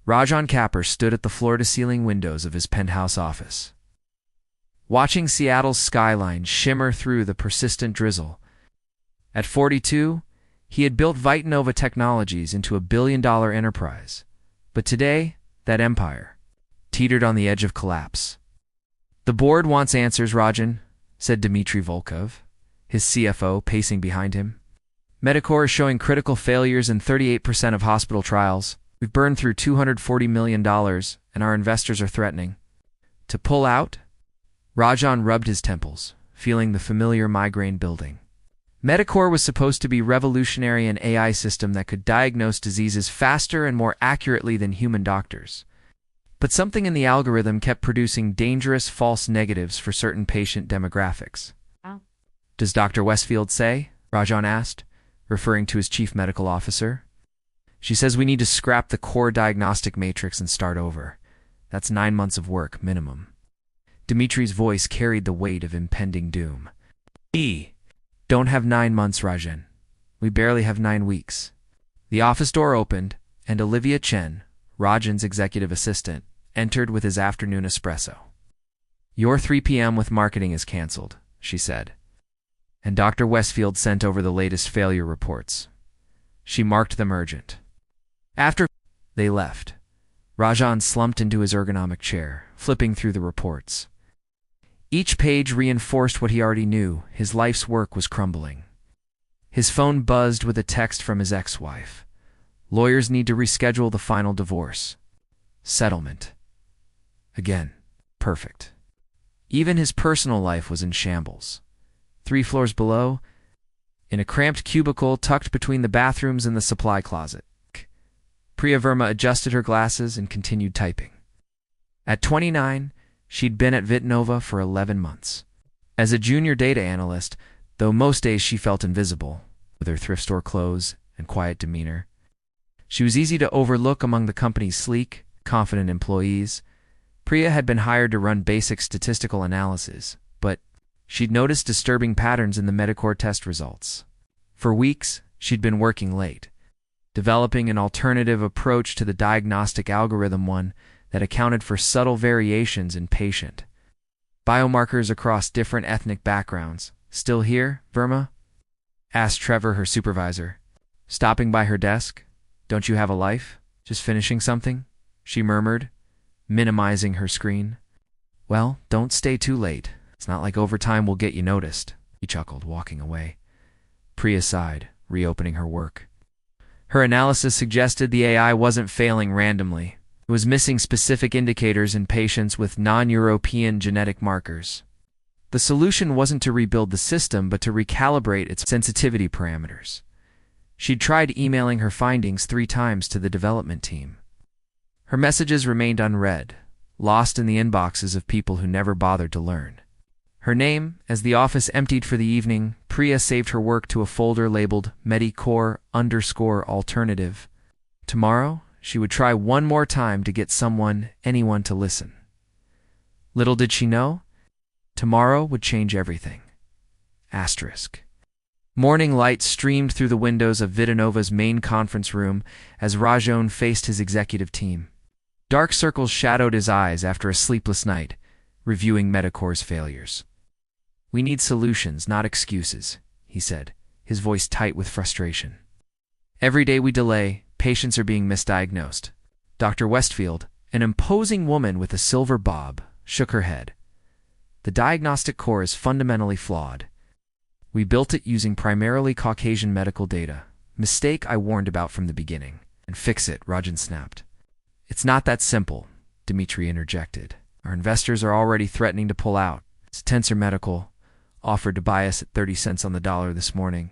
Rajan Kapur stood at the floor-to-ceiling windows of his penthouse office, watching Seattle's skyline shimmer through the persistent drizzle. At 42, he had built Vitanova Technologies into a billion-dollar enterprise. But today, that empire teetered on the edge of collapse. "The board wants answers, Rajan," said Dmitry Volkov, his CFO, pacing behind him. "Medicor is showing critical failures in 38% of hospital trials. We've burned through $240 million, and our investors are threatening to pull out." Rajan rubbed his temples, feeling the familiar migraine building. Medicor was supposed to be revolutionary an AI system that could diagnose diseases faster and more accurately than human doctors. But something in the algorithm kept producing dangerous false negatives for certain patient demographics. "Does Dr. Westfield say?" Rajan asked, referring to his chief medical officer. "She says we need to scrap the core diagnostic matrix and start over. That's 9 months of work, minimum." Dimitri's voice carried the weight of impending doom. "We don't have 9 months, Rajan. We barely have 9 weeks." The office door opened, and Olivia Chen, Rajan's executive assistant, entered with his afternoon espresso. "Your 3 p.m. with marketing is canceled," she said. "And Dr. Westfield sent over the latest failure reports." She marked them urgent. After they left, Rajan slumped into his ergonomic chair, flipping through the reports. Each page reinforced what he already knew: his life's work was crumbling. His phone buzzed with a text from his ex-wife. Lawyers need to reschedule the final divorce. Settlement. Again, perfect. Even his personal life was in shambles. 3 floors below, in a cramped cubicle tucked between the bathrooms and the supply closet, Priya Verma adjusted her glasses and continued typing. At 29, she'd been at Vitanova for 11 months. As a junior data analyst, though most days she felt invisible, with her thrift store clothes and quiet demeanor, she was easy to overlook among the company's sleek, confident employees. Priya had been hired to run basic statistical analysis, but she'd noticed disturbing patterns in the Medicor test results. For weeks, she'd been working late, developing an alternative approach to the diagnostic algorithm, one that accounted for subtle variations in patient biomarkers across different ethnic backgrounds. "Still here, Verma?" asked Trevor, her supervisor, stopping by her desk. "Don't you have a life? Just finishing something?" she murmured, minimizing her screen. "Well, don't stay too late. It's not like overtime will get you noticed," he chuckled, walking away. Priya sighed, reopening her work. Her analysis suggested the AI wasn't failing randomly. It was missing specific indicators in patients with non-European genetic markers. The solution wasn't to rebuild the system, but to recalibrate its sensitivity parameters. She'd tried emailing her findings 3 times to the development team. Her messages remained unread, lost in the inboxes of people who never bothered to learn. Her name, as the office emptied for the evening, Priya saved her work to a folder labeled Medicor_alternative. Tomorrow, she would try one more time to get anyone to listen. Little did she know, tomorrow would change everything. Asterisk. Morning light streamed through the windows of Vitanova's main conference room as Rajan faced his executive team. Dark circles shadowed his eyes after a sleepless night, reviewing Medicor's failures. "We need solutions, not excuses," he said, his voice tight with frustration. "Every day we delay, patients are being misdiagnosed." Dr. Westfield, an imposing woman with a silver bob, shook her head. "The diagnostic core is fundamentally flawed. We built it using primarily Caucasian medical data, mistake I warned about from the beginning." "And fix it," Rajan snapped. "It's not that simple," Dmitry interjected. "Our investors are already threatening to pull out. Tensor Medical offered to buy us at 30 cents on the dollar this morning."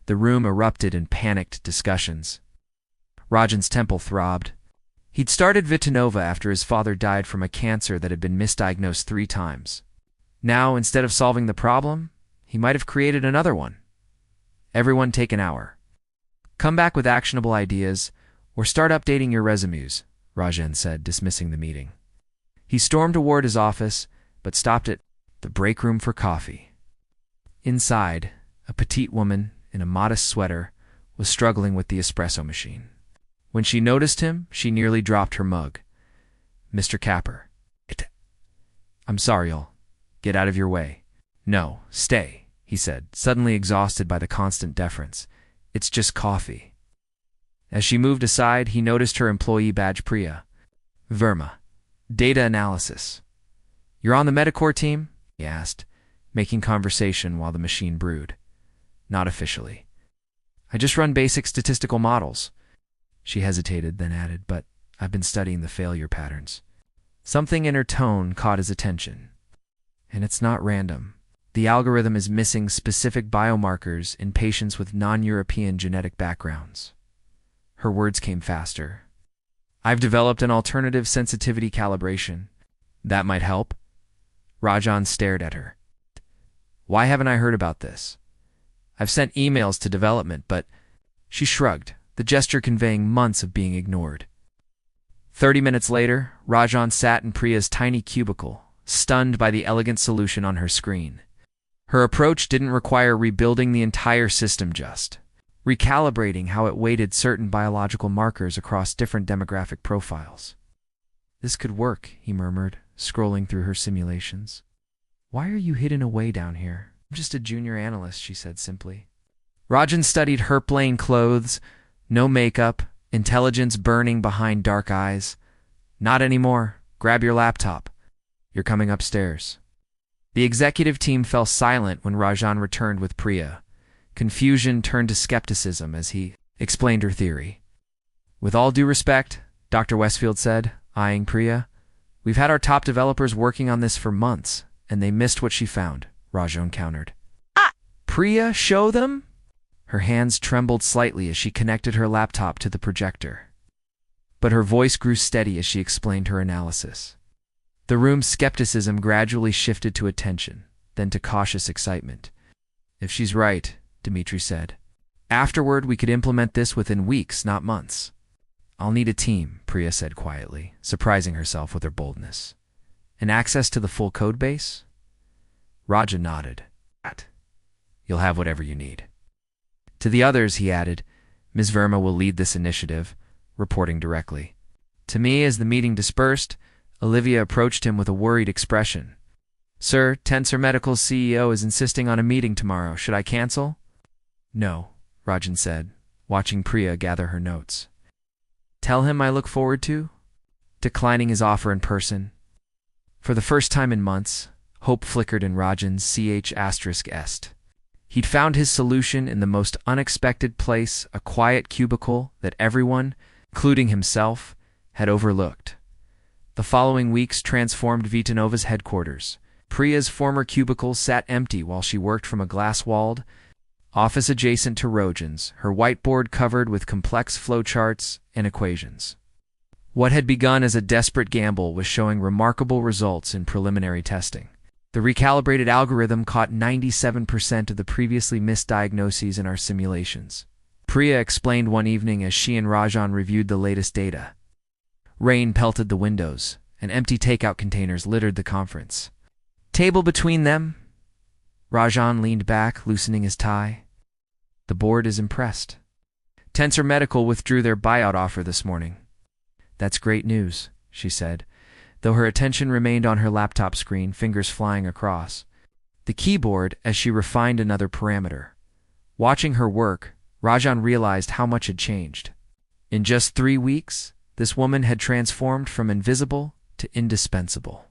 The room erupted in panicked discussions. Rajan's temple throbbed. He'd started Vitanova after his father died from a cancer that had been misdiagnosed 3 times. Now, instead of solving the problem, he might have created another one. "Everyone take an hour. Come back with actionable ideas, or start updating your resumes," Rajan said, dismissing the meeting. He stormed toward his office, but stopped at the break room for coffee. Inside, a petite woman in a modest sweater was struggling with the espresso machine. When she noticed him, she nearly dropped her mug. "Mr. Capper." "I'm sorry, I'll get out of your way." "No, stay," he said, suddenly exhausted by the constant deference. "It's just coffee." As she moved aside, he noticed her employee badge. Priya. Verma. Data analysis. "You're on the Medicore team?" he asked, making conversation while the machine brewed. "Not officially. I just run basic statistical models." She hesitated, then added, "But I've been studying the failure patterns." Something in her tone caught his attention. "And it's not random. The algorithm is missing specific biomarkers in patients with non-European genetic backgrounds." Her words came faster. "I've developed an alternative sensitivity calibration. That might help." Rajan stared at her. "Why haven't I heard about this? I've sent emails to development, but..." She shrugged, the gesture conveying months of being ignored. 30 minutes later, Rajan sat in Priya's tiny cubicle, stunned by the elegant solution on her screen. Her approach didn't require rebuilding the entire system, just recalibrating how it weighted certain biological markers across different demographic profiles. "This could work," he murmured, scrolling through her simulations. "Why are you hidden away down here?" "I'm just a junior analyst," she said simply. Rajan studied her plain clothes, no makeup, intelligence burning behind dark eyes. "Not anymore. Grab your laptop. You're coming upstairs." The executive team fell silent when Rajan returned with Priya. Confusion turned to skepticism as he explained her theory. "With all due respect," Dr. Westfield said, eyeing Priya, "we've had our top developers working on this for months, and they missed what she found," Rajan countered. "Priya, show them?" Her hands trembled slightly as she connected her laptop to the projector. But her voice grew steady as she explained her analysis. The room's skepticism gradually shifted to attention, then to cautious excitement. "If she's right," Dmitri said, "afterward we could implement this within weeks, not months." "I'll need a team," Priya said quietly, surprising herself with her boldness. "And access to the full code base?" Raja nodded. "You'll have whatever you need." To the others, he added, "Ms. Verma will lead this initiative," reporting directly. To me, as the meeting dispersed, Olivia approached him with a worried expression. "Sir, Tensor Medical's CEO is insisting on a meeting tomorrow. Should I cancel?" "No," Rajan said, watching Priya gather her notes. "Tell him I look forward to declining his offer in person." For the first time in months, hope flickered in Rajan's ch*est. He'd found his solution in the most unexpected place, a quiet cubicle that everyone, including himself, had overlooked. The following weeks transformed Vitanova's headquarters. Priya's former cubicle sat empty while she worked from a glass-walled office adjacent to Rajan's, her whiteboard covered with complex flowcharts and equations. What had begun as a desperate gamble was showing remarkable results in preliminary testing. The recalibrated algorithm caught 97% of the previously missed diagnoses in our simulations. Priya explained one evening as she and Rajan reviewed the latest data. Rain pelted the windows, and empty takeout containers littered the conference table between them. Rajan leaned back, loosening his tie. "The board is impressed. Tensor Medical withdrew their buyout offer this morning." "That's great news," she said, though her attention remained on her laptop screen, fingers flying across the keyboard as she refined another parameter. Watching her work, Rajan realized how much had changed. In just 3 weeks, this woman had transformed from invisible to indispensable.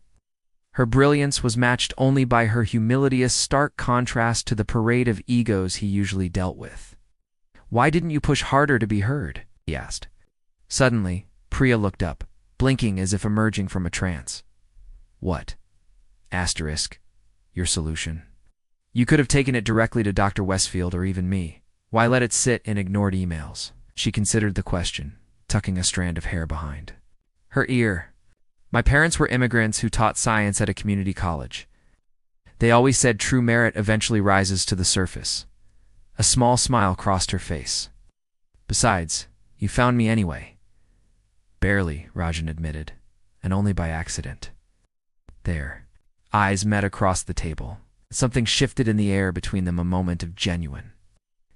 Her brilliance was matched only by her humility, a stark contrast to the parade of egos he usually dealt with. "Why didn't you push harder to be heard?" he asked. Suddenly, Priya looked up, blinking as if emerging from a trance. "What? Asterisk. Your solution. You could have taken it directly to Dr. Westfield or even me. Why let it sit in ignored emails?" She considered the question, tucking a strand of hair behind her ear. "My parents were immigrants who taught science at a community college. They always said true merit eventually rises to the surface." A small smile crossed her face. "Besides, you found me anyway." "Barely," Rajan admitted, "and only by accident." Their eyes met across the table. Something shifted in the air between them, a moment of genuine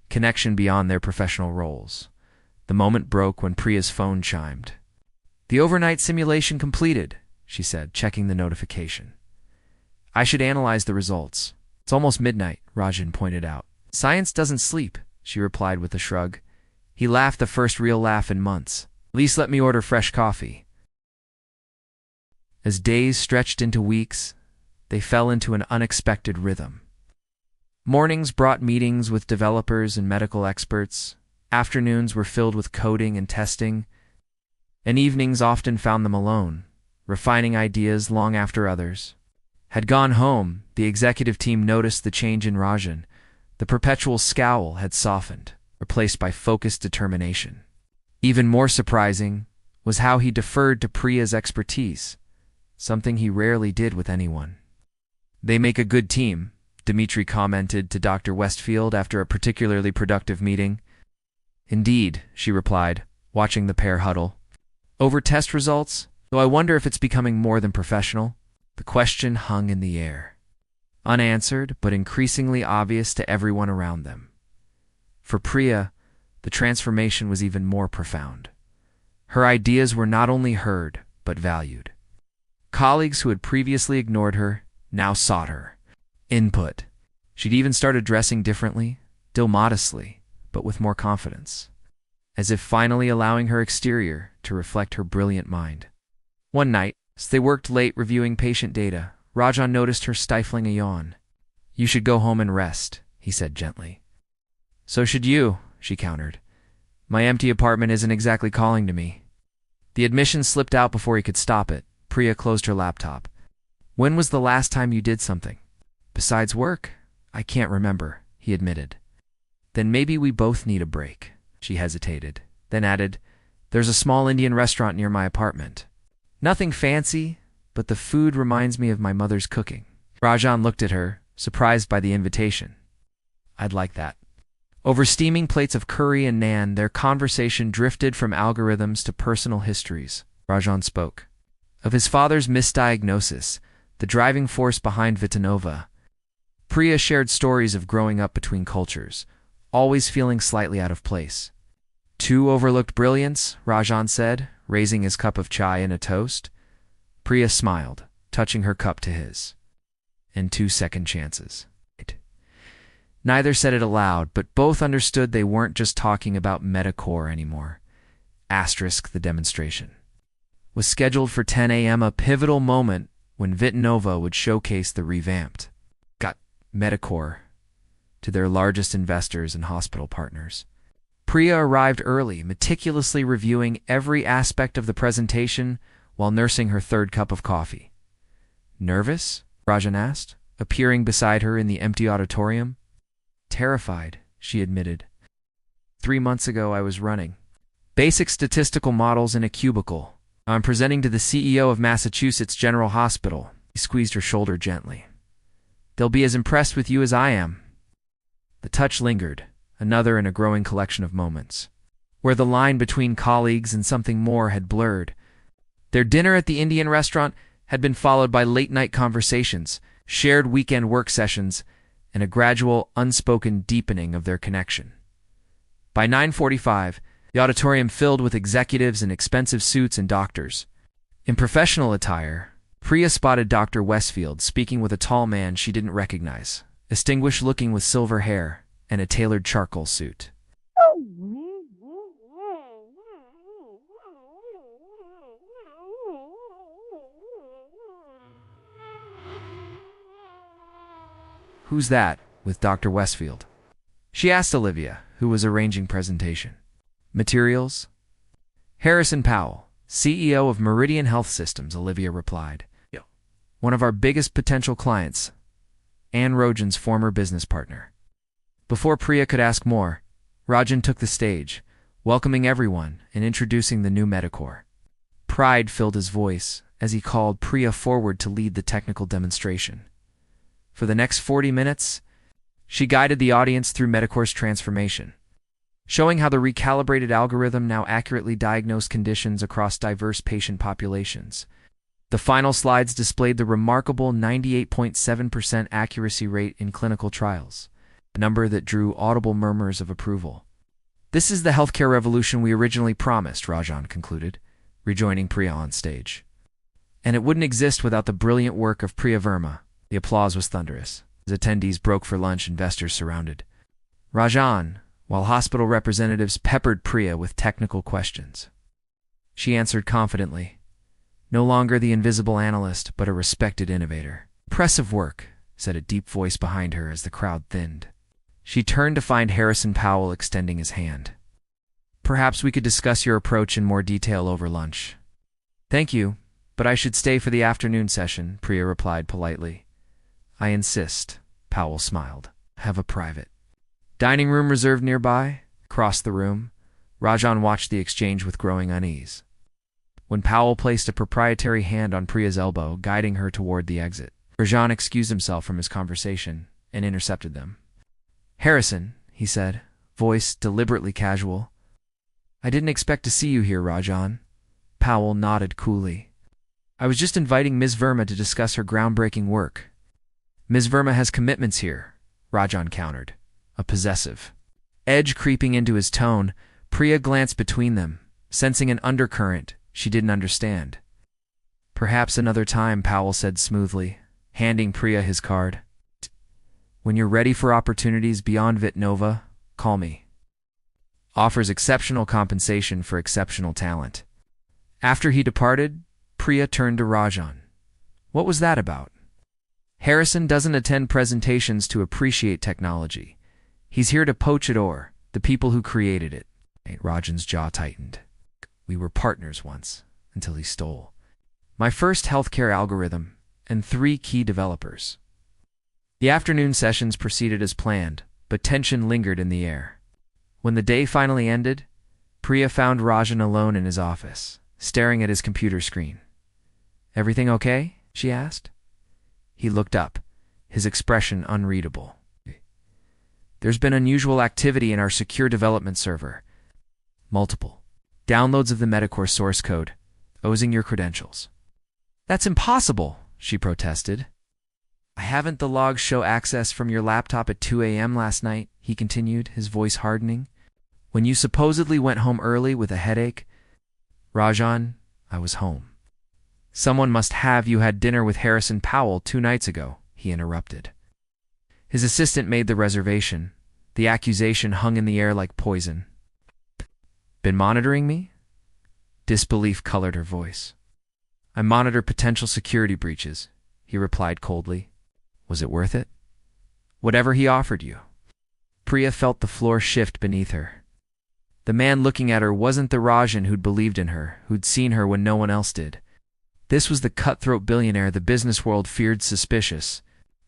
connection beyond their professional roles. The moment broke when Priya's phone chimed. "The overnight simulation completed," she said, checking the notification. "I should analyze the results." "It's almost midnight," Rajan pointed out. "Science doesn't sleep," she replied with a shrug. He laughed, the first real laugh in months. "At least let me order fresh coffee." As days stretched into weeks, they fell into an unexpected rhythm. Mornings brought meetings with developers and medical experts. Afternoons were filled with coding and testing, and evenings often found them alone, refining ideas long after others had gone home. The executive team noticed the change in Rajan. The perpetual scowl had softened, replaced by focused determination. Even more surprising was how he deferred to Priya's expertise, something he rarely did with anyone. "They make a good team," Dmitri commented to Dr. Westfield after a particularly productive meeting. "Indeed," she replied, watching the pair huddle over test results, "though I wonder if it's becoming more than professional." The question hung in the air, unanswered but increasingly obvious to everyone around them. For Priya, the transformation was even more profound. Her ideas were not only heard, but valued. Colleagues who had previously ignored her now sought her input. She'd even started dressing differently, still modestly, but with more confidence, as if finally allowing her exterior to reflect her brilliant mind. One night, as they worked late reviewing patient data, Rajan noticed her stifling a yawn. "You should go home and rest," he said gently. "So should you," she countered. "My empty apartment isn't exactly calling to me." The admission slipped out before he could stop it. Priya closed her laptop. "When was the last time you did something besides work?" "I can't remember," he admitted. "Then maybe we both need a break." She hesitated, then added, "There's a small Indian restaurant near my apartment. Nothing fancy, but the food reminds me of my mother's cooking." Rajan looked at her, surprised by the invitation. "I'd like that." Over steaming plates of curry and naan, their conversation drifted from algorithms to personal histories. Rajan spoke of his father's misdiagnosis, the driving force behind Vitanova. Priya shared stories of growing up between cultures, always feeling slightly out of place. "Two overlooked brilliance," Rajan said, raising his cup of chai in a toast. Priya smiled, touching her cup to his. "And 2 second chances." Neither said it aloud, but both understood they weren't just talking about Metacore anymore. The demonstration was scheduled for 10 a.m., a pivotal moment when Vitanova would showcase the revamped Metacore to their largest investors and hospital partners. Priya arrived early, meticulously reviewing every aspect of the presentation while nursing her third cup of coffee. "Nervous?" Rajan asked, appearing beside her in the empty auditorium. "Terrified," she admitted. 3 months ago I was running basic statistical models in a cubicle. I'm presenting to the CEO of Massachusetts General Hospital." He squeezed her shoulder gently. "They'll be as impressed with you as I am." The touch lingered, another in a growing collection of moments, where the line between colleagues and something more had blurred. Their dinner at the Indian restaurant had been followed by late-night conversations, shared weekend work sessions, and a gradual, unspoken deepening of their connection. By 9:45, the auditorium filled with executives in expensive suits and doctors. In professional attire, Priya spotted Dr. Westfield speaking with a tall man she didn't recognize, distinguished-looking with silver hair and a tailored charcoal suit. "Who's that with Dr. Westfield?" she asked Olivia, who was arranging presentation materials. "Harrison Powell, CEO of Meridian Health Systems," Olivia replied. "One of our biggest potential clients, Anne Rojan's former business partner." Before Priya could ask more, Rajan took the stage, welcoming everyone and introducing the new Metacore. Pride filled his voice as he called Priya forward to lead the technical demonstration. For the next 40 minutes, she guided the audience through Metacore's transformation, showing how the recalibrated algorithm now accurately diagnosed conditions across diverse patient populations. The final slides displayed the remarkable 98.7% accuracy rate in clinical trials, a number that drew audible murmurs of approval. This is the healthcare revolution we originally promised, Rajan concluded, rejoining Priya on stage. And it wouldn't exist without the brilliant work of Priya Verma. The applause was thunderous. As attendees broke for lunch, investors surrounded Rajan, while hospital representatives peppered Priya with technical questions. She answered confidently, no longer the invisible analyst, but a respected innovator. Impressive work, said a deep voice behind her as the crowd thinned. She turned to find Harrison Powell extending his hand. Perhaps we could discuss your approach in more detail over lunch. Thank you, but I should stay for the afternoon session, Priya replied politely. I insist, Powell smiled. Have a private dining room reserved nearby? Across the room, Rajan watched the exchange with growing unease. When Powell placed a proprietary hand on Priya's elbow, guiding her toward the exit, Rajan excused himself from his conversation and intercepted them. Harrison, he said, voice deliberately casual. I didn't expect to see you here, Rajan. Powell nodded coolly. I was just inviting Ms. Verma to discuss her groundbreaking work. Ms. Verma has commitments here, Rajan countered, a possessive edge creeping into his tone. Priya glanced between them, sensing an undercurrent she didn't understand. Perhaps another time, Powell said smoothly, handing Priya his card. When you're ready for opportunities beyond Vitnova, call me. Offers exceptional compensation for exceptional talent. After he departed, Priya turned to Rajan. What was that about? Harrison doesn't attend presentations to appreciate technology. He's here to poach it or the people who created it. Rajan's jaw tightened. We were partners once, until he stole my first healthcare algorithm and 3 key developers. The afternoon sessions proceeded as planned, but tension lingered in the air. When the day finally ended, Priya found Rajan alone in his office, staring at his computer screen. Everything okay? She asked. He looked up, his expression unreadable. There's been unusual activity in our secure development server. Multiple downloads of the Metacore source code, oozing your credentials. That's impossible, she protested. I haven't the logs show access from your laptop at 2 a.m. last night, he continued, his voice hardening. When you supposedly went home early with a headache? Rajan, I was home. Someone must have you had dinner with Harrison Powell 2 nights ago, he interrupted. His assistant made the reservation. The accusation hung in the air like poison. Been monitoring me? Disbelief colored her voice. I monitor potential security breaches, he replied coldly. Was it worth it? Whatever he offered you. Priya felt the floor shift beneath her. The man looking at her wasn't the Rajan who'd believed in her, who'd seen her when no one else did. This was the cutthroat billionaire the business world feared, suspicious,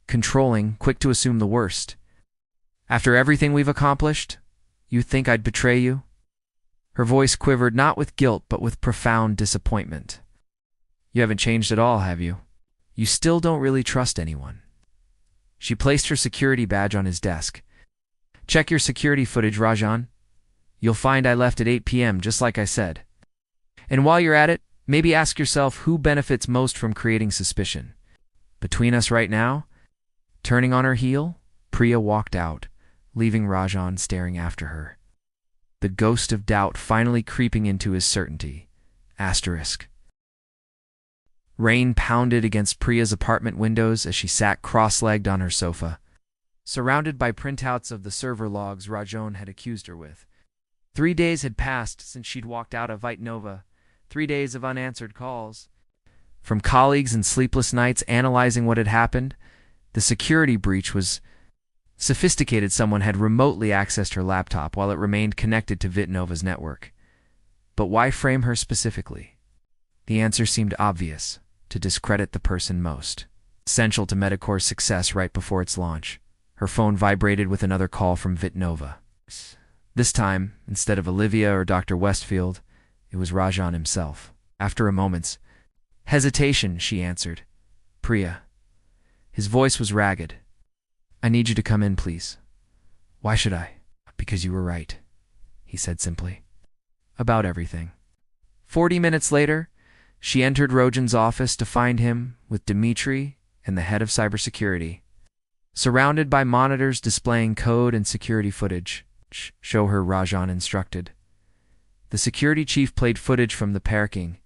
controlling, quick to assume the worst. After everything we've accomplished, you think I'd betray you? Her voice quivered not with guilt but with profound disappointment. You haven't changed at all, have you? You still don't really trust anyone. She placed her security badge on his desk. Check your security footage, Rajan. You'll find I left at 8 p.m. just like I said. And while you're at it, maybe ask yourself who benefits most from creating suspicion. Between us right now? Turning on her heel, Priya walked out, leaving Rajan staring after her. The ghost of doubt finally creeping into his certainty. Asterisk. Rain pounded against Priya's apartment windows as she sat cross-legged on her sofa, surrounded by printouts of the server logs Rajan had accused her with. 3 days had passed since she'd walked out of Vitnova, 3 days of unanswered calls. From colleagues and sleepless nights analyzing what had happened, the security breach was sophisticated. Someone had remotely accessed her laptop while it remained connected to Vitnova's network. But why frame her specifically? The answer seemed obvious: to discredit the person most essential to Metacore's success right before its launch. Her phone vibrated with another call from Vitnova. This time, instead of Olivia or Dr. Westfield, it was Rajan himself. After a moment's hesitation, she answered. Priya. His voice was ragged. I need you to come in, please. Why should I? Because you were right, he said simply. About everything. 40 minutes later, she entered Rajan's office to find him with Dmitry and the head of cybersecurity, surrounded by monitors displaying code and security footage. Show her, Rajan instructed. The security chief played footage from the parking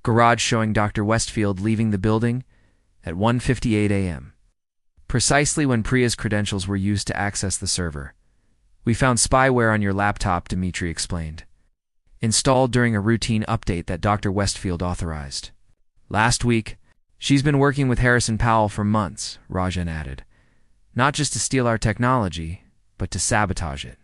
garage showing Dr. Westfield leaving the building at 1:58 a.m., precisely when Priya's credentials were used to access the server. We found spyware on your laptop, Dimitri explained, installed during a routine update that Dr. Westfield authorized. Last week, she's been working with Harrison Powell for months, Rajan added, not just to steal our technology, but to sabotage it.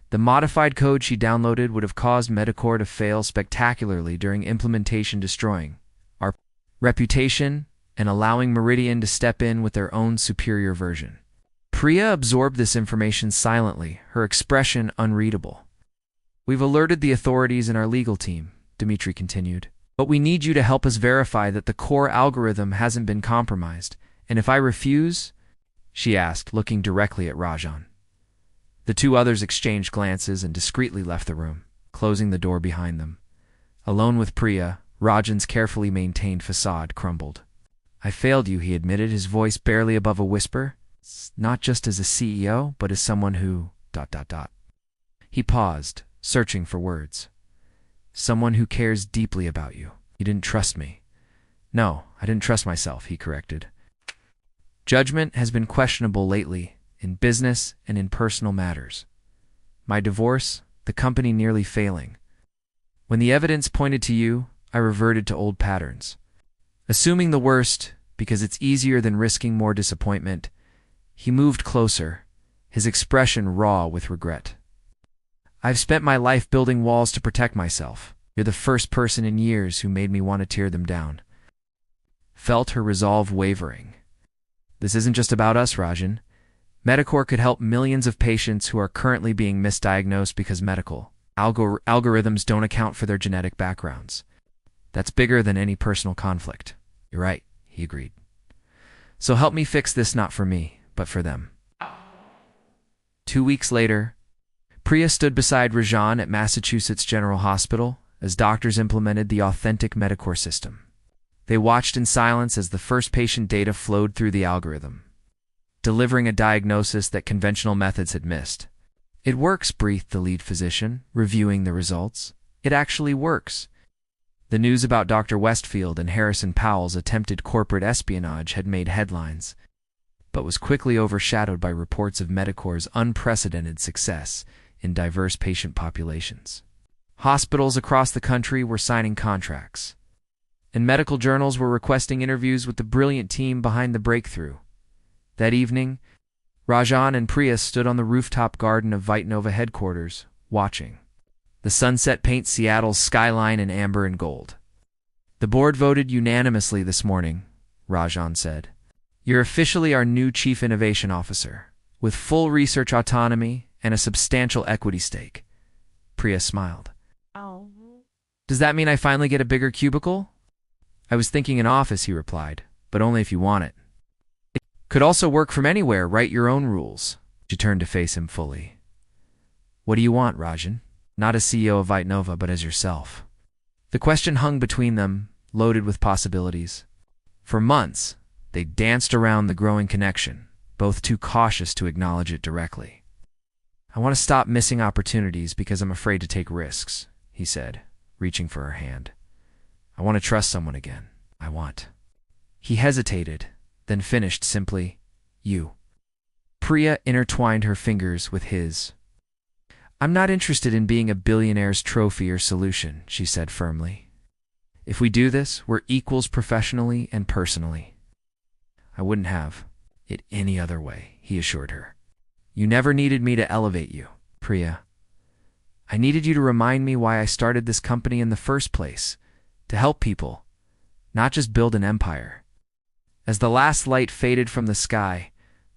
The modified code she downloaded would have caused Medicore to fail spectacularly during implementation, destroying our reputation and allowing Meridian to step in with their own superior version. Priya absorbed this information silently, her expression unreadable. We've alerted the authorities and our legal team, Dimitri continued, but we need you to help us verify that the core algorithm hasn't been compromised. And if I refuse? She asked, looking directly at Rajan. The two others exchanged glances and discreetly left the room, closing the door behind them. Alone with Priya, Rajan's carefully maintained facade crumbled. I failed you, he admitted, his voice barely above a whisper. Not just as a CEO, but as someone who... He paused, searching for words. Someone who cares deeply about you. You didn't trust me. No, I didn't trust myself, he corrected. Judgment has been questionable lately, in business and in personal matters. My divorce, the company nearly failing. When the evidence pointed to you, I reverted to old patterns. Assuming the worst, because it's easier than risking more disappointment, he moved closer, his expression raw with regret. I've spent my life building walls to protect myself. You're the first person in years who made me want to tear them down. Felt her resolve wavering. This isn't just about us, Rajan. Medicore could help millions of patients who are currently being misdiagnosed because medical algorithms don't account for their genetic backgrounds. That's bigger than any personal conflict. You're right, he agreed. So help me fix this, not for me, but for them. 2 weeks later, Priya stood beside Rajan at Massachusetts General Hospital as doctors implemented the authentic Medicore system. They watched in silence as the first patient data flowed through the algorithm, delivering a diagnosis that conventional methods had missed. It works, breathed the lead physician, reviewing the results. It actually works. The news about Dr. Westfield and Harrison Powell's attempted corporate espionage had made headlines, but was quickly overshadowed by reports of Medicore's unprecedented success in diverse patient populations. Hospitals across the country were signing contracts, and medical journals were requesting interviews with the brilliant team behind the breakthrough. That evening, Rajan and Priya stood on the rooftop garden of Vitnova headquarters, watching. The sunset paints Seattle's skyline in amber and gold. The board voted unanimously this morning, Rajan said. You're officially our new Chief Innovation Officer, with full research autonomy and a substantial equity stake. Priya smiled. Oh. Does that mean I finally get a bigger cubicle? I was thinking an office, he replied, but only if you want it. It could also work from anywhere, write your own rules. She turned to face him fully. What do you want, Rajan? Not as CEO of Vitnova, but as yourself. The question hung between them, loaded with possibilities. For months, they danced around the growing connection, both too cautious to acknowledge it directly. I want to stop missing opportunities because I'm afraid to take risks, he said, reaching for her hand. I want to trust someone again. I want. He hesitated, then finished simply, you. Priya intertwined her fingers with his. I'm not interested in being a billionaire's trophy or solution, she said firmly. If we do this, we're equals professionally and personally. I wouldn't have it any other way, he assured her. You never needed me to elevate you, Priya. I needed you to remind me why I started this company in the first place, to help people, not just build an empire. As the last light faded from the sky,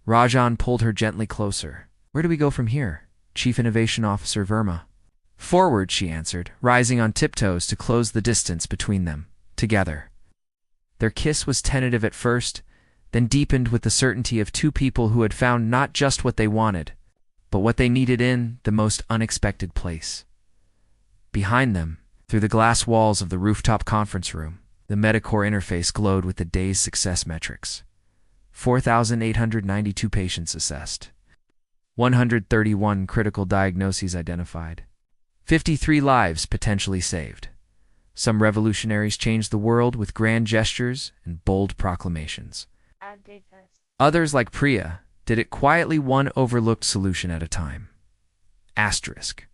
Rajan pulled her gently closer. Where do we go from here? Chief Innovation Officer Verma. Forward, she answered, rising on tiptoes to close the distance between them, together. Their kiss was tentative at first, then deepened with the certainty of two people who had found not just what they wanted, but what they needed in the most unexpected place. Behind them, through the glass walls of the rooftop conference room, the Medicore interface glowed with the day's success metrics. 4,892 patients assessed. 131 critical diagnoses identified. 53 lives potentially saved. Some revolutionaries changed the world with grand gestures and bold proclamations. Others, like Priya, did it quietly, one overlooked solution at a time. Asterisk.